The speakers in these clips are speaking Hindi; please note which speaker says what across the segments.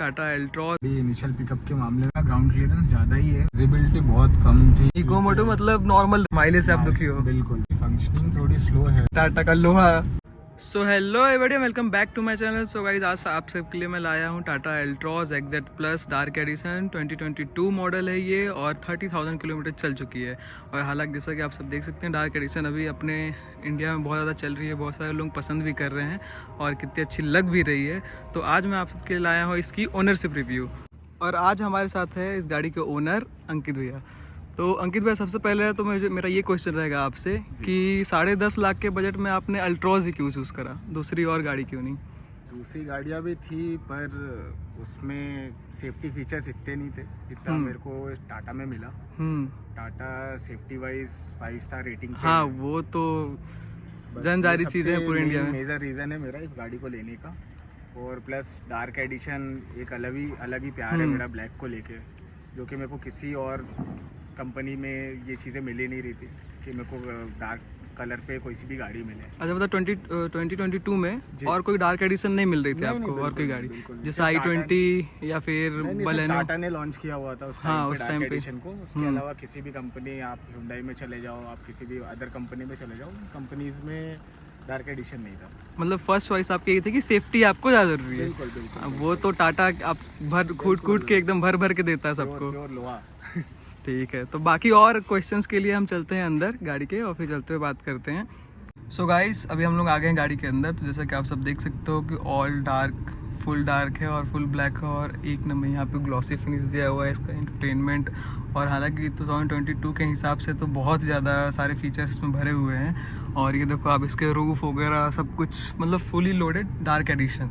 Speaker 1: टाटा एल्ट्रॉज।
Speaker 2: इनिशियल पिकअप के मामले में ग्राउंड क्लियरेंस ज्यादा ही है, विजिबिलिटी बहुत कम थी।
Speaker 1: इको मोटो मतलब नॉर्मल माइलेज से आप दुखी हो।
Speaker 2: बिल्कुल, फंक्शनिंग थोड़ी स्लो है।
Speaker 1: टाटा का लोहा। So hello everybody, welcome back to my channel. So guys, आज आप सबके लिए मैं लाया हूँ Tata Altroz XZ plus dark edition 2022 model है ये, और 30,000 किलोमीटर चल चुकी है। और हालांकि जैसा कि आप सब देख सकते हैं, डार्क एडिशन अभी अपने इंडिया में बहुत ज़्यादा चल रही है, बहुत सारे लोग पसंद भी कर रहे हैं और कितनी अच्छी लग भी रही है। तो आज मैं आप सबके लिए लाया हूँ इसकी ओनरशिप रिव्यू, और आज हमारे साथ है इस गाड़ी के ओनर अंकित भैया। तो अंकित भाई, सबसे पहले तो मेरा ये क्वेश्चन रहेगा आपसे कि 10.5 लाख के बजट में आपने अल्ट्रॉज ही क्यों चूज़ करा, दूसरी और गाड़ी क्यों नहीं?
Speaker 2: दूसरी गाड़ियाँ भी थी पर उसमें सेफ्टी फीचर्स इतने नहीं थे जितना मेरे को टाटा में मिला। Tata safety wise 5 star rating.
Speaker 1: हाँ, वो तो जनजारी चीज़ें हैं पूरे इंडिया में।
Speaker 2: मेजर रीज़न है मेरा इस गाड़ी को लेने का, और प्लस डार्क एडिशन एक अलग ही प्यार है मेरा ब्लैक को लेके, जो कि मेरे को किसी और कंपनी में ये चीज़ें मिली नहीं रही थी कि मेरे को डार्क कलर पे कोई सी भी गाड़ी मिले।
Speaker 1: अच्छा, मतलब 2022 में और कोई डार्क एडिशन नहीं मिल रही थी आपको? और कोई गाड़ी जैसे i20 या फिर बलेनो?
Speaker 2: टाटा ने लॉन्च किया हुआ था उस टाइम पे एडिशन को। उसके अलावा किसी भी कंपनी, आप Hyundai में चले जाओ, आप किसी भी अदर कंपनी में चले जाओ, कंपनीज में डार्क एडिशन नहीं था।
Speaker 1: मतलब फर्स्ट चॉइस आपकी ये थी कि सेफ्टी आपको ज़्यादा जरूरी है।
Speaker 2: बिल्कुल।
Speaker 1: वो तो टाटा आप कूट के एकदम भर के देता है सबको।
Speaker 2: प्योर लोहा।
Speaker 1: ठीक है, तो बाकी और क्वेश्चंस के लिए हम चलते हैं अंदर गाड़ी के, और फिर चलते हुए बात करते हैं। सो गाइस, अभी हम लोग आ गए हैं गाड़ी के अंदर। तो जैसा कि आप सब देख सकते हो कि ऑल डार्क, फुल डार्क है और फुल ब्लैक है, और एक नंबर यहाँ पे ग्लॉसी फिनिश दिया हुआ है इसका इंफोटेनमेंट। और हालांकि 2022 के हिसाब से तो बहुत ज़्यादा सारे फीचर्स इसमें भरे हुए हैं। और ये देखो आप, इसके रूफ वगैरह सब कुछ मतलब फुली लोडेड डार्क एडिशन।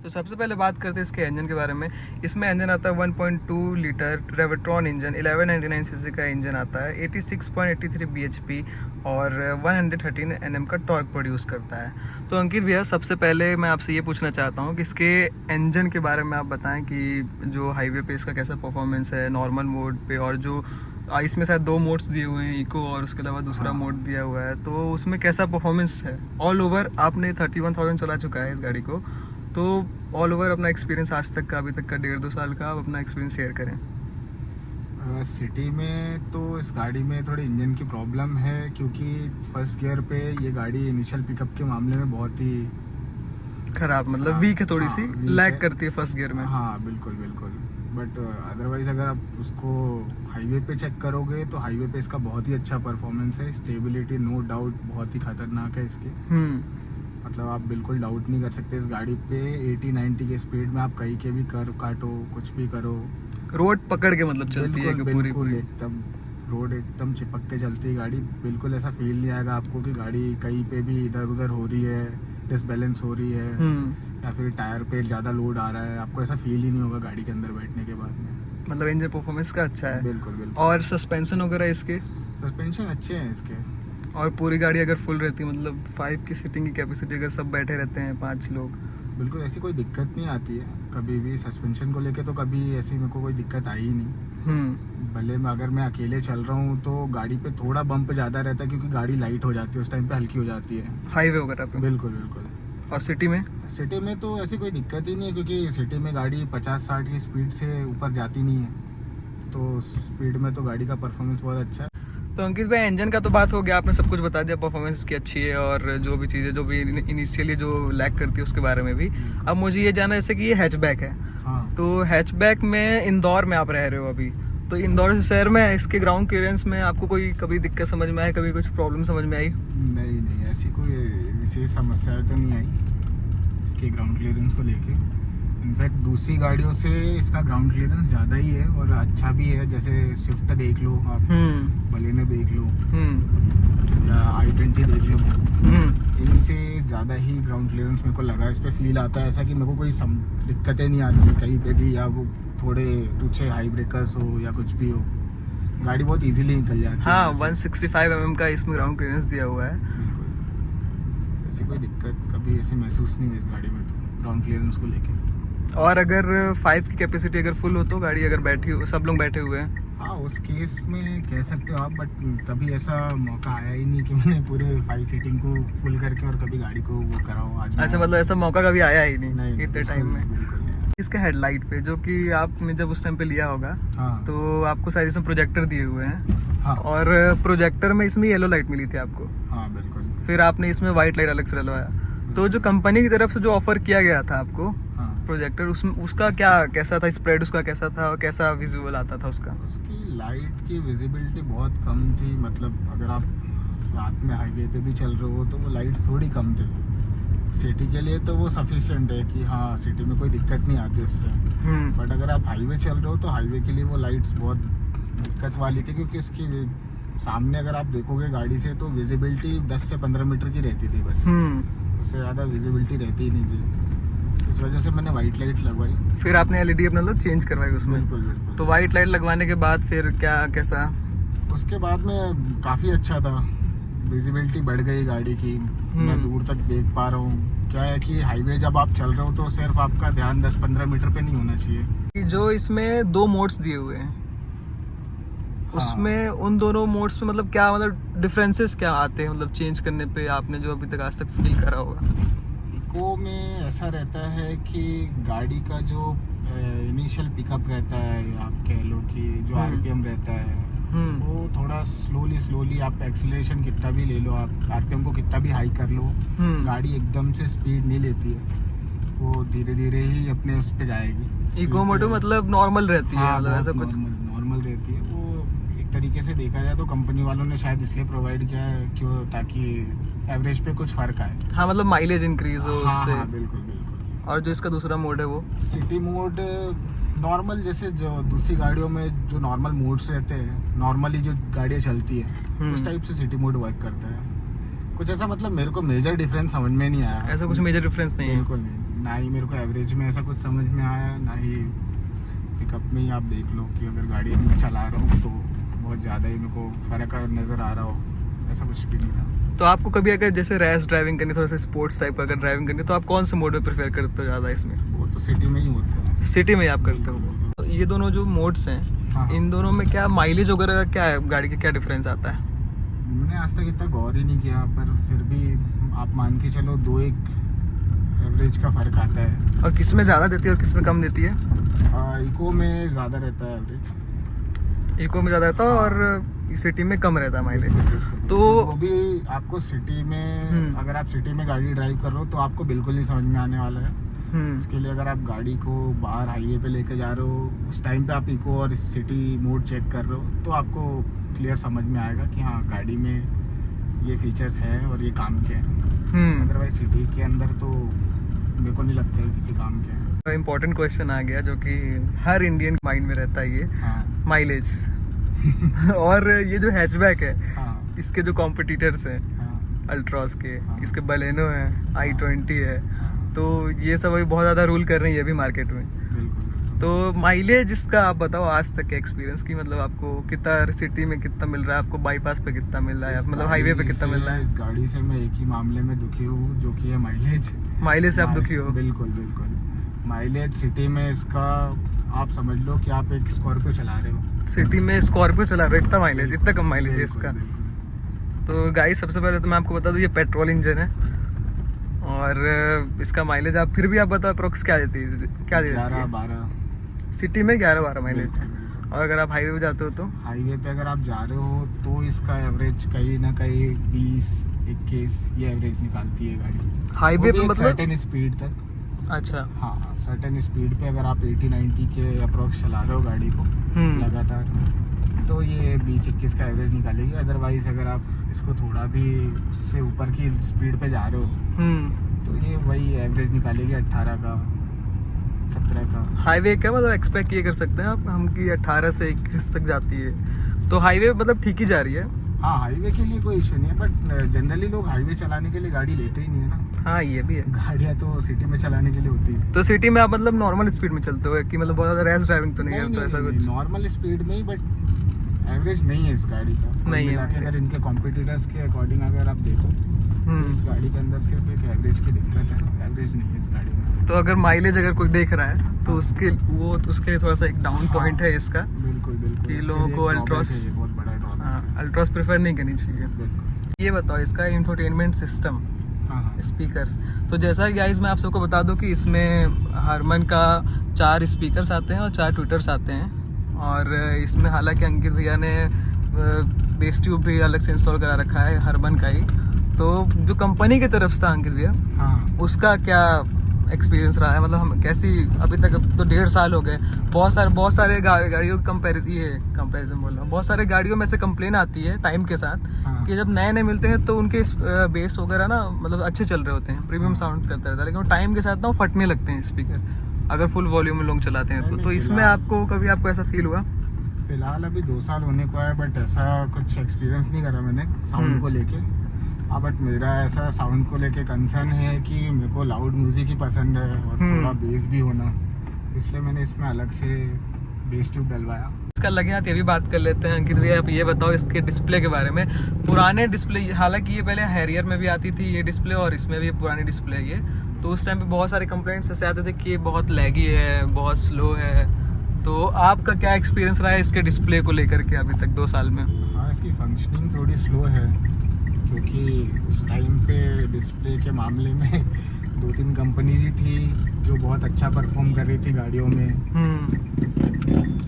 Speaker 1: तो सबसे पहले बात करते हैं इसके इंजन के बारे में। इसमें इंजन आता है 1.2 लीटर रेवट्रॉन इंजन, 1199 सीसी का इंजन आता है, 86.83 bhp और 113 Nm का टॉर्क प्रोड्यूस करता है। तो अंकित भैया, सबसे पहले मैं आपसे ये पूछना चाहता हूँ कि इसके इंजन के बारे में आप बताएं कि जो हाईवे पे इसका कैसा परफॉर्मेंस है नॉर्मल मोड पे, और जो इसमें शायद 2 मोड्स दिए हुए हैं, इको और उसके अलावा दूसरा मोड दिया हुआ है, तो उसमें कैसा परफॉर्मेंस है? ऑल ओवर आपने 31,000 चला चुका है इस गाड़ी को, तो ऑल ओवर अपना एक्सपीरियंस आज तक का, अभी तक का 1.5-2 साल का, आप अपना एक्सपीरियंस शेयर करें।
Speaker 2: सिटी में तो इस गाड़ी में थोड़ी इंजन की प्रॉब्लम है, क्योंकि फर्स्ट गियर पे ये गाड़ी इनिशियल पिकअप के मामले में बहुत ही
Speaker 1: खराब, मतलब वीक है, थोड़ी सी लैग करती है फर्स्ट गियर में।
Speaker 2: हाँ बिल्कुल। बट अदरवाइज अगर आप उसको हाईवे पे चेक करोगे तो हाईवे पे इसका बहुत ही अच्छा परफॉर्मेंस है। स्टेबिलिटी नो डाउट बहुत ही खतरनाक है इसकी। मतलब आप बिल्कुल डाउट नहीं कर सकते इस गाड़ी पे 80-90 के स्पीड में आप कहीं के भी कर्व काटो, कुछ भी करो,
Speaker 1: रोड पकड़ के मतलब चलती है पूरी
Speaker 2: एकदम रोड एकदम चिपक के चलती है गाड़ी। बिल्कुल ऐसा फील नहीं आएगा आपको कि गाड़ी कहीं पे भी इधर उधर हो रही है, डिसबैलेंस हो रही है, या फिर टायर पे ज़्यादा लोड आ रहा है। आपको ऐसा फील ही नहीं होगा गाड़ी के अंदर बैठने के बाद में।
Speaker 1: मतलब इंजन परफॉर्मेंस का अच्छा है।
Speaker 2: बिल्कुल।
Speaker 1: और सस्पेंशन वगैरह इसके?
Speaker 2: सस्पेंशन अच्छे हैं इसके।
Speaker 1: और पूरी गाड़ी अगर फुल रहती है, मतलब 5 की सीटिंग की कैपेसिटी, अगर सब बैठे रहते हैं 5 लोग,
Speaker 2: बिल्कुल ऐसी कोई दिक्कत नहीं आती है कभी भी। सस्पेंशन को लेके तो कभी ऐसी मेरे को कोई दिक्कत आई ही नहीं। भले मैं अगर मैं अकेले चल रहा हूँ तो गाड़ी पे थोड़ा बम्प ज़्यादा रहता है, क्योंकि गाड़ी लाइट हो जाती है उस टाइम पे, हल्की हो जाती है
Speaker 1: हाईवे वगैरह पे।
Speaker 2: बिल्कुल।
Speaker 1: और सिटी में?
Speaker 2: सिटी में तो ऐसी कोई दिक्कत ही नहीं है, क्योंकि सिटी में गाड़ी 50-60 की स्पीड से ऊपर जाती नहीं है, तो स्पीड में तो गाड़ी का परफॉर्मेंस बहुत अच्छा है।
Speaker 1: तो अंकित भाई, इंजन का तो बात हो गया, आपने सब कुछ बता दिया, परफॉर्मेंस इसकी अच्छी है और जो भी चीज़ें जो भी इनिशियली जो लैग करती है उसके बारे में भी। अब मुझे ये जानना है जैसे कि ये हैचबैक है।
Speaker 2: हाँ।
Speaker 1: तो हैचबैक में इंदौर में आप रह रहे हो अभी, तो इंदौर से शहर में इसके ग्राउंड क्लियरेंस में आपको कोई कभी दिक्कत समझ में आई, कभी कुछ प्रॉब्लम समझ में आई?
Speaker 2: नहीं, ऐसी कोई विशेष समस्या तो नहीं आई इसके ग्राउंड क्लियरेंस को लेके। इनफैक्ट दूसरी गाड़ियों से इसका ग्राउंड क्लियरेंस ज़्यादा ही है और अच्छा भी है। जैसे स्विफ्ट देख लो आप, बलेनो देख लो, या i20 देख लो, इनसे ज़्यादा ही ग्राउंड क्लियरेंस मेरे को लगा। इस पर फील आता है ऐसा कि मेरे को कोई दिक्कतें नहीं आती कहीं पे भी, या वो थोड़े ऊँचे हाई ब्रेकर्स हो या कुछ भी हो, गाड़ी बहुत ईजिली निकल जाती है।
Speaker 1: हाँ, 165 mm का इसमें ग्राउंड क्लियरेंस दिया हुआ है।
Speaker 2: बिल्कुल, ऐसी कोई दिक्कत कभी ऐसी महसूस नहीं हुई इस गाड़ी में तो ग्राउंड क्लियरेंस को लेके।
Speaker 1: और अगर 5 की कैपेसिटी अगर फुल हो तो गाड़ी अगर बैठी हो, सब लोग बैठे हुए हैं,
Speaker 2: हाँ उस केस में कह सकते हो आप, बट कभी ऐसा मौका आया ही नहीं कि मैंने पूरे 5 सीटिंग को फुल करके और कभी गाड़ी को वो कराओ आज।
Speaker 1: अच्छा, मतलब ऐसा मौका कभी आया ही नहीं इतने टाइम में। इसके हेडलाइट पे, जो कि आपने जब उस टाइम पे लिया होगा
Speaker 2: हाँ
Speaker 1: तो आपको शायद इसमें प्रोजेक्टर दिए हुए हैं,
Speaker 2: हाँ
Speaker 1: और प्रोजेक्टर में इसमें येलो लाइट मिली थी आपको,
Speaker 2: हाँ बिल्कुल।
Speaker 1: फिर आपने इसमें वाइट लाइट अलग से डलवाया। तो जो कंपनी की तरफ से जो ऑफर किया गया था आपको
Speaker 2: हाँ
Speaker 1: प्रोजेक्टर, उसमें उसका क्या कैसा था, स्प्रेड उसका कैसा था और कैसा विजुअल आता था उसका?
Speaker 2: उसकी लाइट की विजिबिलिटी बहुत कम थी, मतलब अगर आप रात में हाईवे पे भी चल रहे हो तो वो लाइट थोड़ी कम थी। सिटी के लिए तो वो सफिशिएंट है कि हाँ सिटी में कोई दिक्कत नहीं आती उससे, बट अगर आप हाईवे चल रहे हो तो हाईवे के लिए वो लाइट्स बहुत दिक्कत वाली थी, क्योंकि इसकी सामने अगर आप देखोगे गाड़ी से तो विजिबिलिटी 10 से 15 मीटर की रहती थी बस, उससे ज़्यादा विजिबिलिटी रहती ही नहीं थी। इस वजह से मैंने वाइट लाइट लगवाई।
Speaker 1: फिर आपने एलईडी अपना मतलब चेंज करवाई उसमें?
Speaker 2: बिल्कुल बिल्कुल।
Speaker 1: तो वाइट लाइट लगवाने के बाद फिर क्या कैसा?
Speaker 2: उसके बाद में काफ़ी अच्छा था, विजिबिलिटी बढ़ गई गाड़ी की, मैं दूर तक देख पा रहा हूँ। क्या है कि हाईवे जब आप चल रहे हो तो सिर्फ आपका ध्यान 10-15 मीटर पे नहीं होना चाहिए।
Speaker 1: जो इसमें 2 मोड्स दिए हुए हैं, उसमें उन दोनों मोड्स में मतलब क्या, मतलब डिफरेंसेस क्या आते हैं, मतलब चेंज करने पे आपने जो अभी तक आज तक फील करा होगा?
Speaker 2: इको में ऐसा रहता है कि गाड़ी का जो इनिशियल पिकअप रहता है, आप कह लो कि जो आरपीएम रहता है वो थोड़ा स्लोली आप एक्सीलरेशन कितना भी ले लो, आप आरपीएम को कितना भी हाई कर लो, गाड़ी एकदम से स्पीड नहीं लेती है, वो धीरे धीरे ही अपने उस पे जाएगी।
Speaker 1: इको मोड मतलब नॉर्मल रहती है?
Speaker 2: हाँ,
Speaker 1: मतलब ऐसा कुछ
Speaker 2: नॉर्मल रहती है वो। एक तरीके से देखा जाए तो कंपनी वालों ने शायद इसलिए प्रोवाइड किया है क्यों, ताकि एवरेज पे कुछ फर्क आए।
Speaker 1: हाँ, मतलब माइलेज इंक्रीज हो उससे।
Speaker 2: हाँ बिल्कुल बिल्कुल।
Speaker 1: और जो इसका दूसरा मोड है वो
Speaker 2: सिटी मोड नॉर्मल, जैसे जो दूसरी गाड़ियों में जो नॉर्मल मोड्स रहते हैं, नॉर्मली जो गाड़ियाँ चलती है उस टाइप से सिटी मोड वर्क करता है। कुछ ऐसा मतलब मेरे को मेजर डिफरेंस समझ में नहीं आया।
Speaker 1: ऐसा कुछ मेजर डिफरेंस नहीं है?
Speaker 2: बिल्कुल नहीं, ना ही मेरे को एवरेज में ऐसा कुछ समझ में आया, ना ही पिकअप में ही आप देख लो कि अगर गाड़ी मैं चला रहा हूँ तो बहुत ज़्यादा ही मेरे को फ़र्क नज़र आ रहा हो, ऐसा कुछ भी नहीं था।
Speaker 1: तो आपको कभी अगर जैसे रैश ड्राइविंग करनी, थोड़ा सा स्पोर्ट्स टाइप अगर ड्राइविंग करनी, तो आप कौन से मोड में प्रेफर करते हो ज़्यादा इसमें?
Speaker 2: वो तो सिटी में ही होता है।
Speaker 1: सिटी में आप करते हो? तो ये दोनों जो मोड्स हैं,
Speaker 2: हाँ।
Speaker 1: इन दोनों में क्या माइलेज वगैरह का क्या है, गाड़ी का क्या डिफरेंस आता है?
Speaker 2: मैंने आज तक इतना गौर ही नहीं किया, पर फिर भी आप मान के चलो 2-1 एवरेज का फ़र्क आता है।
Speaker 1: और किस में ज़्यादा देती है और किस में कम देती है?
Speaker 2: इको में ज़्यादा रहता है एवरेज।
Speaker 1: इको में ज़्यादा रहता है और सिटी में कम रहता है माइलेज। तो
Speaker 2: वो भी आपको सिटी में, अगर आप सिटी में गाड़ी ड्राइव कर रहे हो तो आपको बिल्कुल नहीं समझ में आने वाला है। उसके लिए अगर आप गाड़ी को बाहर हाईवे पे लेके जा रहे हो, उस टाइम पे आप इको और सिटी मोड चेक कर रहे हो तो आपको क्लियर समझ में आएगा कि हाँ गाड़ी में ये फीचर्स हैं और ये काम के हैं। अदरवाइज सिटी के अंदर तो मेरे को नहीं लगता है किसी काम के हैं।
Speaker 1: इम्पोर्टेंट क्वेश्चन आ गया जो कि हर इंडियन माइंड में रहता है, ये माइलेज। और ये जो हैचबैक है, इसके जो कॉम्पिटिटर्स हैं अल्ट्रॉस के, इसके बलेनो है, i20 है, तो ये सब अभी बहुत ज़्यादा रूल कर रही है अभी मार्केट में। तो माइलेज इसका आप बताओ आज तक के एक्सपीरियंस की, मतलब आपको कितना सिटी में कितना मिल रहा है, आपको बाईपास पे कितना मिल रहा है, मतलब हाईवे पे कितना मिल रहा है?
Speaker 2: इस गाड़ी से मैं एक ही मामले में दुखी हूँ, जो कि है माइलेज।
Speaker 1: माइलेज से आप दुखी हो?
Speaker 2: बिल्कुल बिल्कुल। माइलेज सिटी में इसका आप समझ लो कि आप एक स्कॉर्पियो चला रहे हो।
Speaker 1: सिटी में स्कॉर्पियो चला रहे हो, इतना माइलेज, इतना कम माइलेज है इसका? तो गाइस सबसे पहले तो मैं आपको बता दूं ये पेट्रोल इंजन है, और इसका माइलेज आप फिर भी आप बताओ अप्रोक्स क्या देती है, क्या देती है?
Speaker 2: 11-12
Speaker 1: सिटी में 11-12 माइलेज है। और अगर आप हाईवे पे जाते हो तो?
Speaker 2: हाईवे पे अगर आप जा रहे हो तो इसका एवरेज कहीं ना कहीं 20-21 ये एवरेज निकालती है गाड़ी
Speaker 1: हाईवे पे, मतलब
Speaker 2: सर्टेन स्पीड तक।
Speaker 1: अच्छा
Speaker 2: हाँ, सर्टेन स्पीड पे अगर आप 80-90 के अप्रोक्स चला रहे हो गाड़ी को लगातार, तो ये 20-21 का एवरेज निकालेगी। अदरवाइज अगर आप इसको थोड़ा भी उससे ऊपर की स्पीड पे जा रहे हो तो ये वही एवरेज निकालेगी 18 का, 17 का।
Speaker 1: हाईवे का मतलब एक्सपेक्ट ये कर सकते हैं आप हम कि 18 से 21 तक जाती है, तो हाईवे मतलब ठीक ही जा रही है।
Speaker 2: हाँ, हाईवे के लिए कोई इशू नहीं है, बट जनरली लोग हाईवे चलाने के लिए गाड़ी लेते ही नहीं है ना।
Speaker 1: हाँ, ये भी है।
Speaker 2: गाड़ियाँ तो सिटी में चलाने के लिए होती है।
Speaker 1: तो सिटी में आप मतलब नॉर्मल स्पीड में चलते हो कि मतलब बहुत ज़्यादा रैश ड्राइविंग तो नहीं करते ऐसा कुछ?
Speaker 2: नॉर्मल स्पीड में ही, बट एवरेज नहीं है इस गाड़ी का।
Speaker 1: नहीं है।
Speaker 2: अगर इनके कॉम्पिटिटर्स के अकॉर्डिंग अगर आप देखो तो इस गाड़ी के अंदर सिर्फ एक एवरेज की दिक्कत है, एवरेज नहीं है इस गाड़ी में।
Speaker 1: तो अगर माइलेज अगर कोई देख रहा है तो उसके लिए थोड़ा सा एक डाउन पॉइंट है इसका।
Speaker 2: बिल्कुल बिल्कुल।
Speaker 1: कि लोगों को अल्ट्रॉस,
Speaker 2: बहुत बड़ा ड्रॉबैक है।
Speaker 1: अल्ट्रॉस प्रेफर नहीं करनी चाहिए। ये बताओ इसका इंफोटेनमेंट सिस्टम
Speaker 2: हाँ हाँ
Speaker 1: स्पीकर्स। तो जैसा कि गाइस मैं आप सबको बता दूं कि इसमें हरमन का 4 स्पीकर्स आते हैं और 4 ट्विटर्स आते हैं। और इसमें हालांकि अंकित भैया ने बेस ट्यूब भी अलग से इंस्टॉल करा रखा है हरमन का ही। तो जो कंपनी की तरफ से था अंकित भैया,
Speaker 2: हाँ।
Speaker 1: उसका क्या एक्सपीरियंस रहा है, मतलब हम कैसी अभी तक, अब तो 1.5 साल हो गए, बहुत सारे गाड़ियों कंपेरिजन बोल रहा हूँ, बहुत सारे गाड़ियों में से कंप्लेन आती है टाइम के साथ
Speaker 2: हाँ।
Speaker 1: कि जब नए मिलते हैं तो उनके बेस वगैरह ना मतलब अच्छे चल रहे होते हैं, प्रीमियम साउंड करता रहता है, लेकिन टाइम के साथ ना वो फटने लगते हैं स्पीकर अगर फुल वॉल्यूम में लोग चलाते हैं तो।
Speaker 2: नहीं,
Speaker 1: तो इसमें
Speaker 2: फिलहाल-
Speaker 1: आपको कभी ऐसा फील हुआ?
Speaker 2: फिलहाल अभी 2 साल होने को है, बट ऐसा कुछ एक्सपीरियंस नहीं करा मैंने साउंड को लेके। हाँ, बट मेरा ऐसा साउंड को लेके कंसर्न है कि मेरे को लाउड म्यूजिक ही पसंद है और थोड़ा बेस भी होना, इसलिए मैंने इसमें अलग से बेस ट्यूब डलवाया।
Speaker 1: इसका लगे हाथ ये भी बात कर लेते हैं अंकित भैया, आप ये बताओ इसके डिस्प्ले के बारे में। पुराने डिस्प्ले, हालांकि ये पहले हैरियर में भी आती थी ये डिस्प्ले और इसमें भी पुरानी डिस्प्ले है ये, तो उस टाइम पे बहुत सारे कंप्लेंट्स ऐसे आते थे कि ये बहुत लैगी है, बहुत स्लो है। तो आपका क्या एक्सपीरियंस रहा है इसके डिस्प्ले को लेकर के अभी तक 2 साल में?
Speaker 2: हाँ, इसकी फंक्शनिंग थोड़ी स्लो है, क्योंकि उस टाइम पे डिस्प्ले के मामले में 2-3 कंपनीज ही थी जो बहुत अच्छा परफॉर्म कर रही थी गाड़ियों में।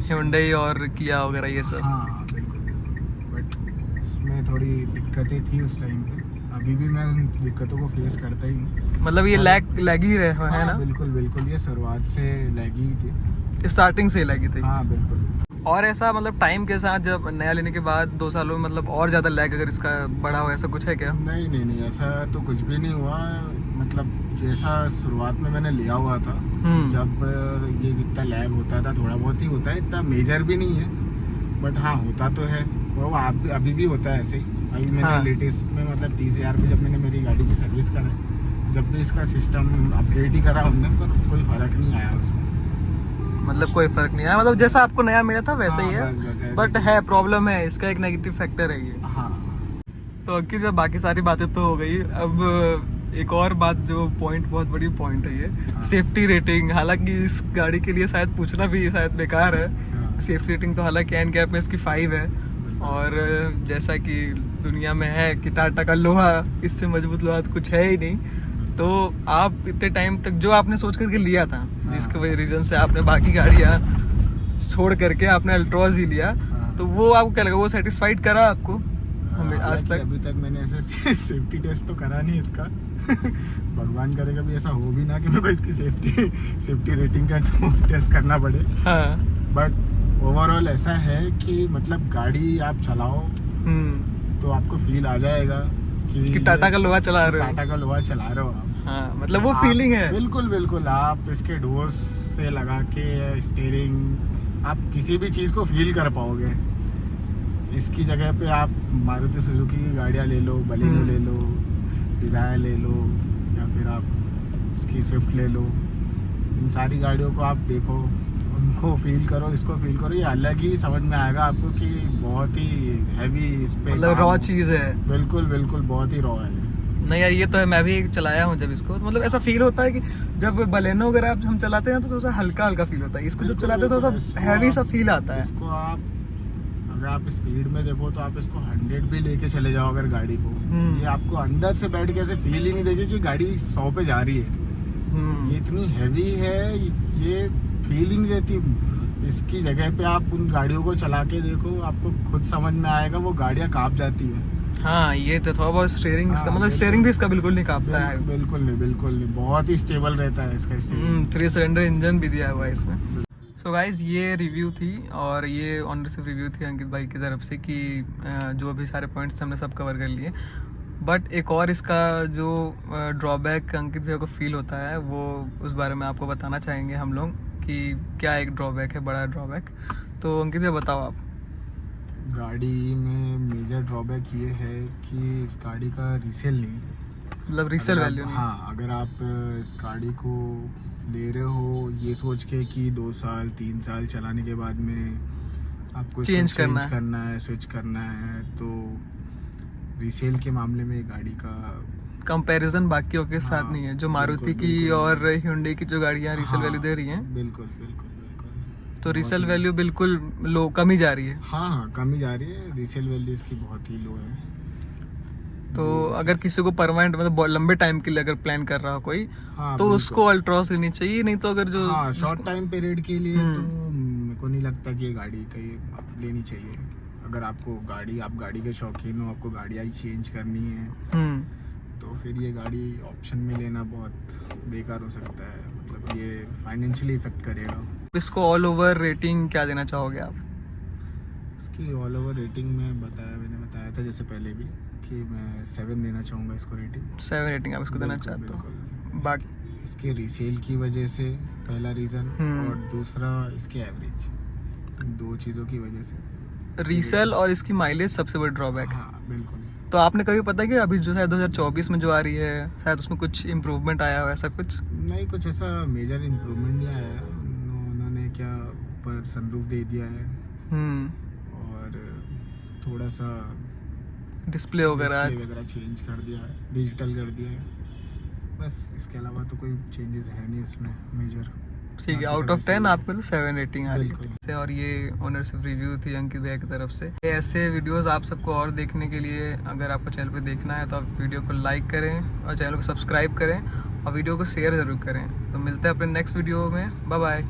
Speaker 1: Hyundai और किया वगैरह ये सब।
Speaker 2: हाँ बिल्कुल बिल्कुल, बट इसमें थोड़ी दिक्कतें थी उस टाइम पे। अभी भी मैं उन दिक्कतों को फेस करता ही हूँ।
Speaker 1: मतलब ये लैगी रहे है
Speaker 2: हाँ,
Speaker 1: ना?
Speaker 2: बिल्कुल बिल्कुल, ये शुरुआत से लैगी ही थी,
Speaker 1: स्टार्टिंग से लैगी थी।
Speaker 2: हाँ बिल्कुल।
Speaker 1: और ऐसा मतलब टाइम के साथ जब नया लेने के बाद 2 सालों में मतलब और ज़्यादा लैग अगर इसका बड़ा हो, ऐसा कुछ है क्या?
Speaker 2: नहीं नहीं नहीं, ऐसा तो कुछ भी नहीं हुआ। मतलब जैसा शुरुआत में मैंने लिया हुआ था, जब ये जितना लैग होता था थोड़ा बहुत ही होता है, इतना मेजर भी नहीं है, बट हाँ होता तो है। वो अभी भी होता है ऐसे ही। अभी मैंने
Speaker 1: हाँ।
Speaker 2: लेटेस्ट में मतलब 30,000 पे जब मैंने मेरी गाड़ी की सर्विस कराई, जब भी इसका सिस्टम अपडेट ही करा हमने, पर कोई फ़र्क नहीं आया उसमें।
Speaker 1: मतलब कोई फर्क नहीं आया, मतलब जैसा आपको नया मिला था वैसा ही
Speaker 2: हाँ,
Speaker 1: है,
Speaker 2: बस ऐसे
Speaker 1: बट
Speaker 2: ही।
Speaker 1: है प्रॉब्लम है इसका, एक नेगेटिव फैक्टर है ये।
Speaker 2: हाँ
Speaker 1: तो अंकित में बाकी सारी बातें तो हो गई, अब एक और बात जो पॉइंट, बहुत बड़ी पॉइंट है ये,
Speaker 2: हाँ।
Speaker 1: Safety rating. हालांकि इस गाड़ी के लिए शायद पूछना भी शायद बेकार है,
Speaker 2: हाँ।
Speaker 1: सेफ्टी रेटिंग तो हालांकि एन कैप में इसकी 5 है। और जैसा कि दुनिया में है कि टाटा का लोहा, इससे मजबूत लोहा तो कुछ है ही नहीं। तो आप इतने टाइम तक जो आपने सोच करके लिया था, जिसके वजह रीज़न से आपने बाकी गाड़ियाँ छोड़ करके आपने अल्ट्रॉज ही लिया, तो वो आपको क्या लगा, वो सेटिस्फाइड करा आपको? हमें आज तक
Speaker 2: अभी तक मैंने ऐसे सेफ्टी टेस्ट तो करा नहीं इसका। भगवान करे कभी ऐसा हो भी ना कि मेरे को इसकी सेफ्टी रेटिंग का टेस्ट करना पड़े।
Speaker 1: हाँ।
Speaker 2: बट ओवरऑल ऐसा है कि मतलब गाड़ी आप चलाओ तो आपको फील आ जाएगा
Speaker 1: कि टाटा का लोहा चला रहे हो।
Speaker 2: टाटा का लोहा चला रहे हो आप।
Speaker 1: हाँ, मतलब वो
Speaker 2: आप-
Speaker 1: फीलिंग है।
Speaker 2: बिल्कुल बिल्कुल, आप इसके डोर्स से लगा के स्टीयरिंग, आप किसी भी चीज़ को फील कर पाओगे। इसकी जगह पे आप मारुति सुजुकी की गाड़ियाँ ले लो, बलेनो ले लो, डिज़ायर ले लो, या फिर आप इसकी स्विफ्ट ले लो। इन सारी गाड़ियों को आप देखो, उनको फील करो, इसको फील करो, ये अलग ही समझ में आएगा आपको कि बहुत ही हैवी इस पे
Speaker 1: मतलब
Speaker 2: काम
Speaker 1: रॉ
Speaker 2: हो।
Speaker 1: चीज़ है।
Speaker 2: बिल्कुल बिल्कुल, बहुत ही रॉ है।
Speaker 1: नहीं यार, ये तो है, मैं भी चलाया हूँ जब इसको, तो मतलब ऐसा फील होता है कि जब बलेनो वगैरह हम चलाते हैं तो थोड़ा सा हल्का हल्का फील होता है, इसको जब
Speaker 2: बिल्कुल,
Speaker 1: चलाते हैं तो थोड़ा
Speaker 2: इसको
Speaker 1: सा हैवी सा
Speaker 2: आप-
Speaker 1: फील आता है।
Speaker 2: इसको आप अगर आप स्पीड में देखो तो आप इसको 100 भी लेके चले जाओ अगर गाड़ी को, ये आपको अंदर से बैठ के ऐसे फील ही नहीं देगी कि गाड़ी 100 पे जा रही है। ये इतनी हैवी है, ये फील ही नहीं देती। इसकी जगह पे आप उन गाड़ियों को चला के देखो, आपको खुद समझ में आएगा वो गाड़ियाँ काँप जाती है।
Speaker 1: हाँ, ये तो थोड़ा बहुत स्टीयरिंग इसका,
Speaker 2: हाँ,
Speaker 1: मतलब
Speaker 2: बिल्कुल।
Speaker 1: स्टीयरिंग भी इसका बिल्कुल नहीं कांपता है।
Speaker 2: बिल्कुल नहीं, बिल्कुल नहीं, बहुत ही स्टेबल रहता है इसका स्टीयरिंग।
Speaker 1: 3 सिलेंडर इंजन भी दिया हुआ है इसमें। सो गाइज, ये रिव्यू थी और ये ऑनरशिप रिव्यू थी अंकित भाई की तरफ से कि जो भी सारे पॉइंट्स हमने सब कवर कर लिए। बट एक और इसका जो ड्रॉबैक अंकित भैया को फील होता है, वो उस बारे में आपको बताना चाहेंगे हम लोग कि क्या एक ड्रॉबैक है, बड़ा ड्रॉबैक। तो अंकित भैया बताओ आप।
Speaker 2: गाड़ी में मेजर ड्रॉबैक ये है कि इस गाड़ी का रीसेल नहीं है।
Speaker 1: मतलब रीसेल
Speaker 2: अगर आप-
Speaker 1: वैल्यू नहीं।
Speaker 2: हाँ, अगर आप इस गाड़ी को ले रहे हो ये सोच के कि 2 साल 3 साल चलाने के बाद में आपको
Speaker 1: चेंज करना
Speaker 2: है, स्विच करना है, तो रीसेल के मामले में गाड़ी का
Speaker 1: कंपैरिजन बाकियों के साथ
Speaker 2: हाँ,
Speaker 1: नहीं है, जो मारुति
Speaker 2: बिल्कुल,
Speaker 1: की
Speaker 2: बिल्कुल।
Speaker 1: और Hyundai की जो गाड़ियाँ रीसेल
Speaker 2: हाँ,
Speaker 1: वैल्यू दे रही हैं,
Speaker 2: बिल्कुल बिल्कुल बिल्कुल,
Speaker 1: तो रीसेल
Speaker 2: बहुत ही-
Speaker 1: वैल्यू बिल्कुल लो, कम ही जा रही है।
Speaker 2: हाँ हाँ, कम ही जा रही है, रीसेल वैल्यू इसकी बहुत ही लो है।
Speaker 1: तो
Speaker 2: वो
Speaker 1: अगर किसी को परमानेंट मतलब बहुत लंबे टाइम के लिए अगर प्लान कर रहा हो कोई,
Speaker 2: हाँ,
Speaker 1: तो
Speaker 2: बिल्कुल।
Speaker 1: उसको अल्ट्रॉस लेनी चाहिए, नहीं तो अगर जो
Speaker 2: हाँ, शॉर्ट टाइम पीरियड के लिए तो
Speaker 1: हम्म।
Speaker 2: मेरे को नहीं लगता कि ये गाड़ी कहीं लेनी चाहिए। अगर आपको आप गाड़ी के शौकीन हो, आपको गाड़ियाँ चेंज करनी है, तो फिर ये गाड़ी ऑप्शन में लेना बहुत बेकार हो सकता है। मतलब ये फाइनेंशियली इफेक्ट करेगा।
Speaker 1: इसको ऑल ओवर रेटिंग क्या देना चाहोगे आप?
Speaker 2: इसकी ऑल ओवर रेटिंग मैंने बताया था जैसे पहले भी कि मैं 7 देना चाहूँगा इसको रेटिंग।
Speaker 1: 7 रेटिंग आप इसको देना
Speaker 2: बिल्कुल,
Speaker 1: चाहते हो?
Speaker 2: बिल्कुल।
Speaker 1: बाकी
Speaker 2: इसके रीसेल की वजह से पहला रीज़न,
Speaker 1: हम्म।
Speaker 2: और दूसरा इसके एवरेज, इन 2 चीज़ों की वजह से।
Speaker 1: रीसेल और इसकी माइलेज सबसे बड़ी ड्रॉबैक है।
Speaker 2: हाँ, बिल्कुल।
Speaker 1: तो आपने कभी पता है कि अभी जो शायद 2024 में जो आ रही है, शायद उसमें कुछ इम्प्रूवमेंट आया हो ऐसा कुछ?
Speaker 2: नहीं, कुछ ऐसा मेजर इम्प्रूवमेंट नहीं आया है। उन्होंने क्या ऊपर सनरूफ दे दिया है, और थोड़ा सा
Speaker 1: डिस्प्ले वगैरह।
Speaker 2: वगैरह चेंज कर दिया है, डिजिटल कर दिया है। बस इसके अलावा तो कोई चेंजेस है नहीं इसमें मेजर।
Speaker 1: ठीक है, आउट ऑफ 10 आपको तो 7 रेटिंग आ रही
Speaker 2: बिल्कुल।
Speaker 1: है। और ये ओनरशिप रिव्यू थी अंकित भैया की तरफ से। ऐसे वीडियोस आप सबको और देखने के लिए अगर आपको चैनल पे देखना है तो आप वीडियो को लाइक करें और चैनल को सब्सक्राइब करें और वीडियो को शेयर ज़रूर करें। तो मिलते हैं अपने नेक्स्ट वीडियो में। Bye bye.